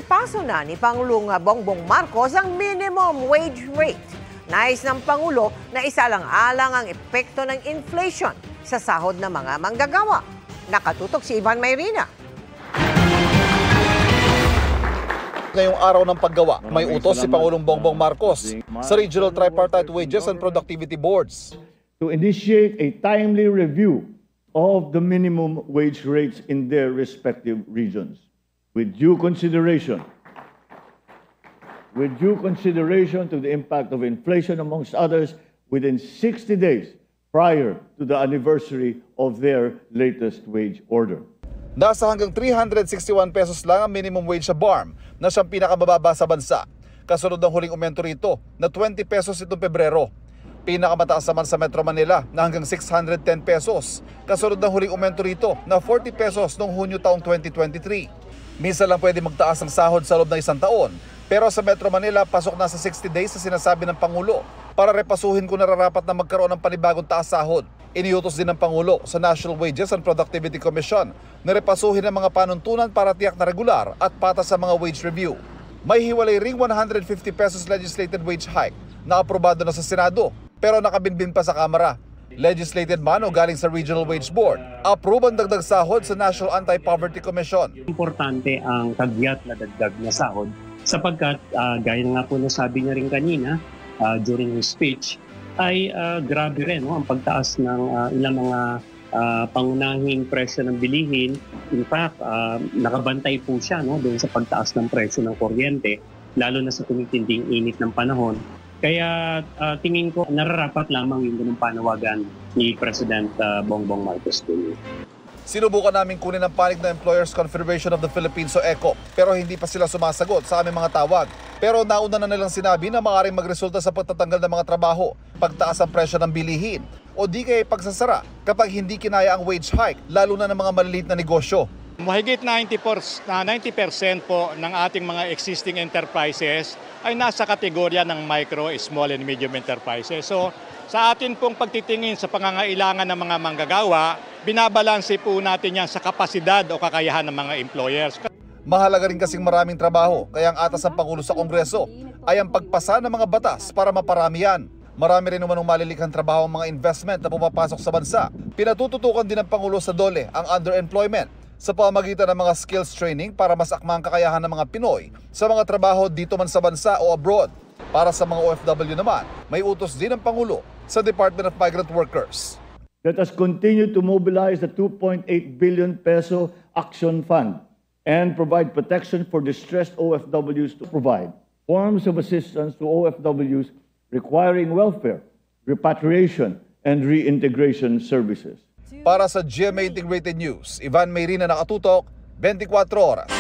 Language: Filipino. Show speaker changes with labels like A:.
A: Nirepaso na ni Pangulong Bongbong Marcos ang minimum wage rate. Nais ng Pangulo na isalang-alang ang epekto ng inflation sa sahod ng mga manggagawa. Nakatutok si Ivan Mayrina.
B: Ngayong araw ng paggawa, may utos si Pangulong Bongbong Marcos sa Regional Tripartite Wages and Productivity Boards
C: to initiate a timely review of the minimum wage rates in their respective regions with due consideration to the impact of inflation, amongst others, within 60 days prior to the anniversary of their latest wage order.
B: Nasa hanggang 361 pesos lang ang minimum wage sa BARM na siyang pinakamababa sa bansa. Kasunod ng huling aumento rito na 20 pesos itong Pebrero. Pinakamataas naman sa Metro Manila na hanggang 610 pesos. Kasunod ng huling aumento rito na 40 pesos noong Hunyo taong 2023. Minsan lang pwede magtaas ng sahod sa loob ng isang taon. Pero sa Metro Manila, pasok na sa 60 days sa sinasabi ng Pangulo para repasuhin kung nararapat na magkaroon ng panibagong taas sahod. Iniutos din ng Pangulo sa National Wages and Productivity Commission na repasuhin ang mga panuntunan para tiyak na regular at patas sa mga wage review. May hiwalay ring 150 pesos legislated wage hike na aprobado na sa Senado pero nakabinbin pa sa Kamara. Legislated man o galing sa Regional Wage Board, approve ang dagdag sahod sa National Anti-Poverty Commission.
D: Importante ang kagyat na dagdag na sahod sapagkat gaya na nga po nasabi niya rin kanina during his speech ay grabe rin ang pagtaas ng ilang mga pangunahing presyo ng bilihin. In fact, nakabantay po siya doon sa pagtaas ng presyo ng kuryente lalo na sa tumitinding init ng panahon. Kaya tingin ko nararapat lamang yung ganung panawagan ni President Bongbong Marcos Jr.
B: Sinubukan namin kunin ang panig ng Employers Confederation of the Philippines o ECO pero hindi pa sila sumasagot sa aming mga tawag. Pero nauna na nilang sinabi na maaaring magresulta sa pagtatanggal ng mga trabaho, pagtaas ang presyo ng bilihin o di kaya pagsasara kapag hindi kinaya ang wage hike lalo na ng mga maliliit na negosyo.
E: Mahigit 90% po ng ating mga existing enterprises ay nasa kategorya ng micro, small and medium enterprises. So sa atin pong pagtitingin sa pangangailangan ng mga manggagawa, binabalanse po natin yan sa kapasidad o kakayahan ng mga employers.
B: Mahalaga rin kasing maraming trabaho, kaya ang atas ng Pangulo sa Kongreso ay ang pagpasa ng mga batas para maparami yan. Marami rin naman ng malilikhang trabaho ang mga investment na pumapasok sa bansa. Pinatututukan din ng Pangulo sa DOLE ang underemployment sa pamamagitan ng mga skills training para mas akma ang kakayahan ng mga Pinoy sa mga trabaho dito man sa bansa o abroad. Para sa mga OFW naman, may utos din ng Pangulo sa Department of Migrant Workers.
C: Let us continue to mobilize the 2.8 billion peso Action Fund and provide protection for distressed OFWs to provide forms of assistance to OFWs requiring welfare, repatriation, and reintegration services.
B: Para sa GMA Integrated News, Ivan Mayrina, nakatutok, 24 oras.